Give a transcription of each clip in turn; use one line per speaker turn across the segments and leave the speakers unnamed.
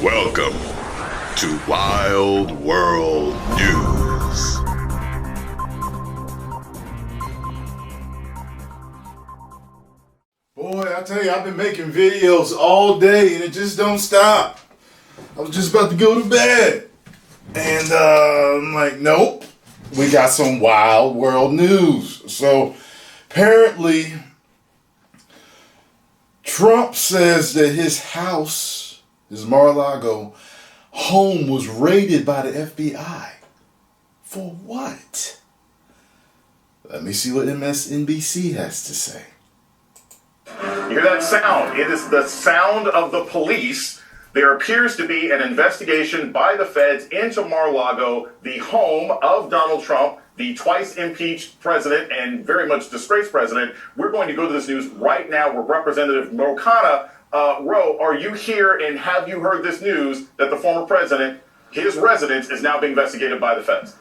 Welcome to Wild World News.
Boy, I tell you, I've been making videos all day and it just don't stop. I was just about to go to bed. And I'm like, nope, we got some Wild World News. So apparently, Trump says that his house, his Mar-a-Lago home, was raided by the FBI. For what? Let me see what MSNBC has to say.
You hear that sound? It is the sound of the police. There appears to be an investigation by the feds into Mar-a-Lago, the home of Donald Trump, the twice impeached president and very much disgraced president. We're going to go to this news right now where Representative Mokana Rowe, are you here and have you heard this news that the former president, his residence, is now being investigated by the feds?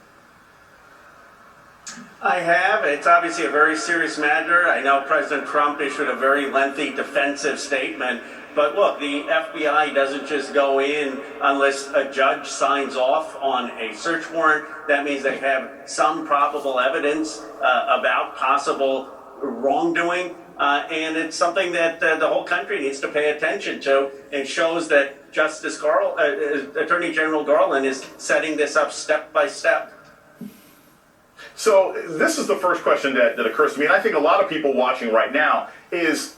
I have. It's obviously a very serious matter. I know President Trump issued a very lengthy defensive statement. But look, the FBI doesn't just go in unless a judge signs off on a search warrant. That means they have some probable evidence about possible wrongdoing. And it's something that the whole country needs to pay attention to, and shows that Attorney General Garland is setting this up step by step.
So this is the first question that occurs to me, and I think a lot of people watching right now is,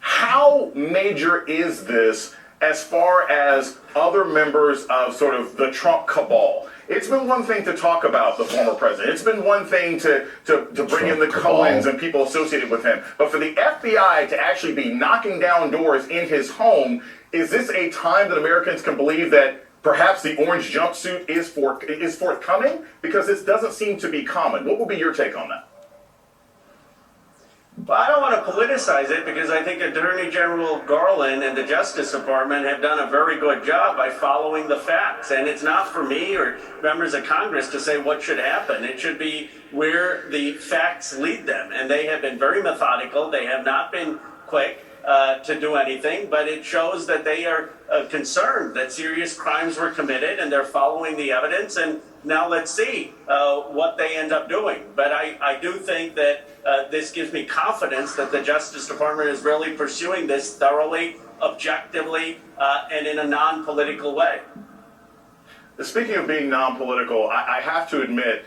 how major is this as far as other members of sort of the Trump cabal? It's been one thing to talk about the former president. It's been one thing to bring in the Cohens and people associated with him. But for the FBI to actually be knocking down doors in his home, is this a time that Americans can believe that perhaps the orange jumpsuit is forthcoming? Because this doesn't seem to be common. What would be your take on that?
Well, I don't want to politicize it, because I think Attorney General Garland and the Justice Department have done a very good job by following the facts. And it's not for me or members of Congress to say what should happen. It should be where the facts lead them. And they have been very methodical. They have not been quick to do anything, but it shows that they are concerned that serious crimes were committed, and they're following the evidence. And now let's see what they end up doing. But I do think that this gives me confidence that the Justice Department is really pursuing this thoroughly, objectively, and in a non-political way.
Speaking of being non-political, I have to admit,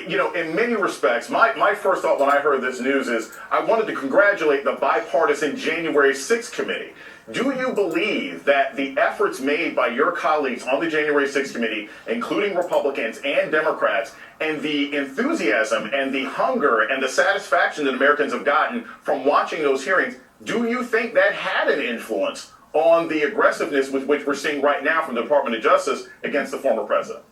in many respects, my first thought when I heard this news is I wanted to congratulate the bipartisan January 6th committee. Do you believe that the efforts made by your colleagues on the January 6th committee, including Republicans and Democrats, and the enthusiasm and the hunger and the satisfaction that Americans have gotten from watching those hearings, do you think that had an influence on the aggressiveness with which we're seeing right now from the Department of Justice against the former president?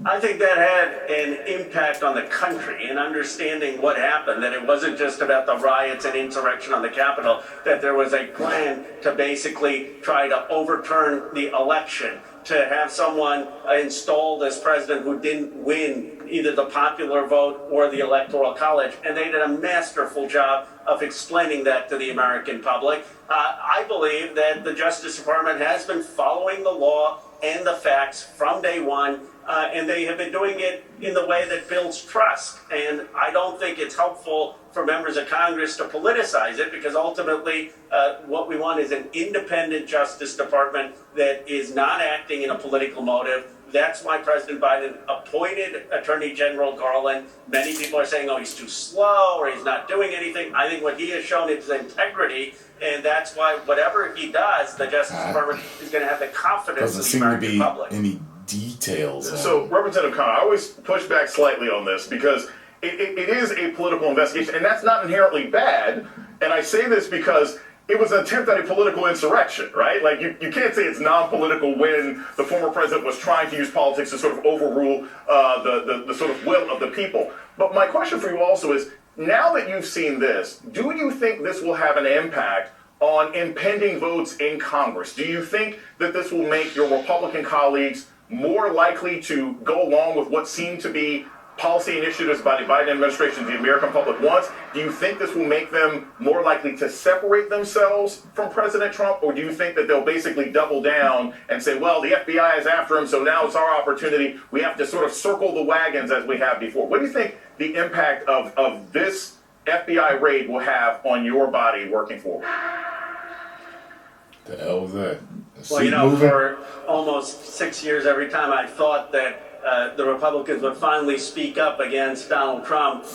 I think that had an impact on the country in understanding what happened, that it wasn't just about the riots and insurrection on the Capitol, that there was a plan to basically try to overturn the election, to have someone installed as president who didn't win either the popular vote or the Electoral College. And they did a masterful job of explaining that to the American public. I believe that the Justice Department has been following the law and the facts from day one. And they have been doing it in the way that builds trust. And I don't think it's helpful for members of Congress to politicize it, because ultimately what we want is an independent Justice Department that is not acting in a political motive. That's why President Biden appointed Attorney General Garland. Many people are saying, oh, he's too slow or he's not doing anything. I think what he has shown is integrity, and that's why whatever he does, the Justice Department is going to have the confidence of the American public.
Any details.
So, Representative Connor, I always push back slightly on this, because it is a political investigation, and that's not inherently bad. And I say this because it was an attempt at a political insurrection, right? Like, you can't say it's non-political when the former president was trying to use politics to sort of overrule the sort of will of the people. But my question for you also is, now that you've seen this, do you think this will have an impact on impending votes in Congress? Do you think that this will make your Republican colleagues more likely to go along with what seem to be policy initiatives by the Biden administration the American public wants, do you think this will make them more likely to separate themselves from President Trump? Or do you think that they'll basically double down and say, well, the FBI is after him, so now it's our opportunity. We have to sort of circle the wagons as we have before. What do you think the impact of this FBI raid will have on your body working forward?
The hell was that?
Well, for almost 6 years, every time I thought that the Republicans would finally speak up against Donald Trump,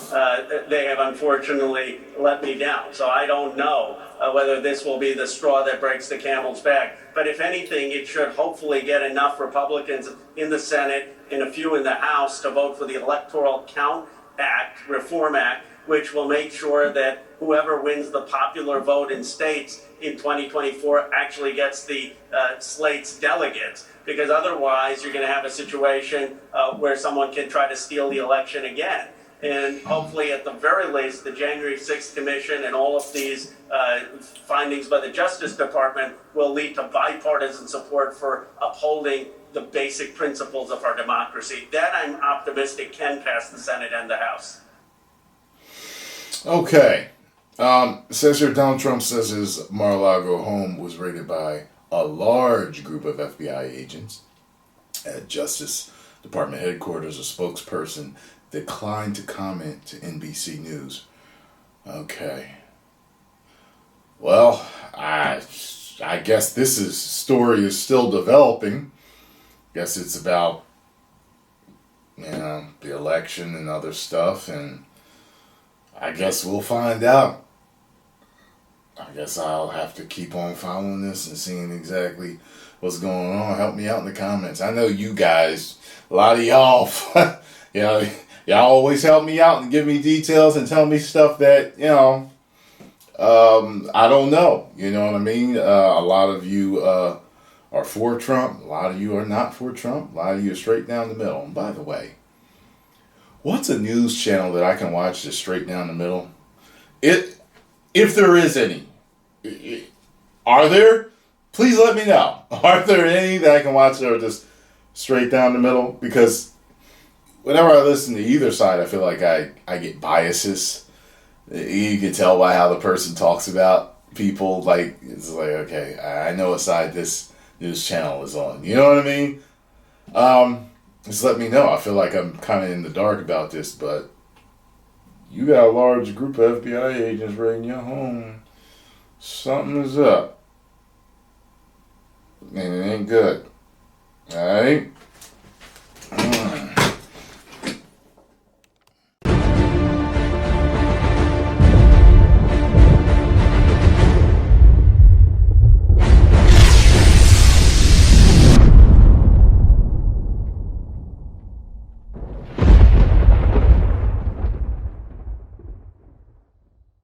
they have unfortunately let me down. So I don't know whether this will be the straw that breaks the camel's back. But if anything, it should hopefully get enough Republicans in the Senate and a few in the House to vote for the Electoral Count Act, Reform Act, which will make sure that whoever wins the popular vote in states in 2024 actually gets the slate's delegates. Because otherwise, you're going to have a situation where someone can try to steal the election again. And hopefully, at the very least, the January 6th Commission and all of these findings by the Justice Department will lead to bipartisan support for upholding the basic principles of our democracy. That, I'm optimistic, can pass the Senate and the House.
Okay. Says here Donald Trump says his Mar-a-Lago home was raided by a large group of FBI agents. At Justice Department headquarters, a spokesperson declined to comment to NBC News. Okay. Well, I guess this story is still developing. Guess it's about, the election and other stuff, and I guess we'll find out. I guess I'll have to keep on following this and seeing exactly what's going on. Help me out in the comments. I know you guys, a lot of y'all, y'all always help me out and give me details and tell me stuff that, I don't know. You know what I mean? A lot of you are for Trump. A lot of you are not for Trump. A lot of you are straight down the middle. And by the way, what's a news channel that I can watch that's straight down the middle? If there is any. Are there? Please let me know. Are there any that I can watch that are just straight down the middle? Because whenever I listen to either side, I feel like I get biases. You can tell by how the person talks about people. Like, it's like, okay, I know what side this news channel is on. You know what I mean? Just let me know. I feel like I'm kind of in the dark about this, but you got a large group of FBI agents raiding your home. Something is up. And it ain't good. Alright?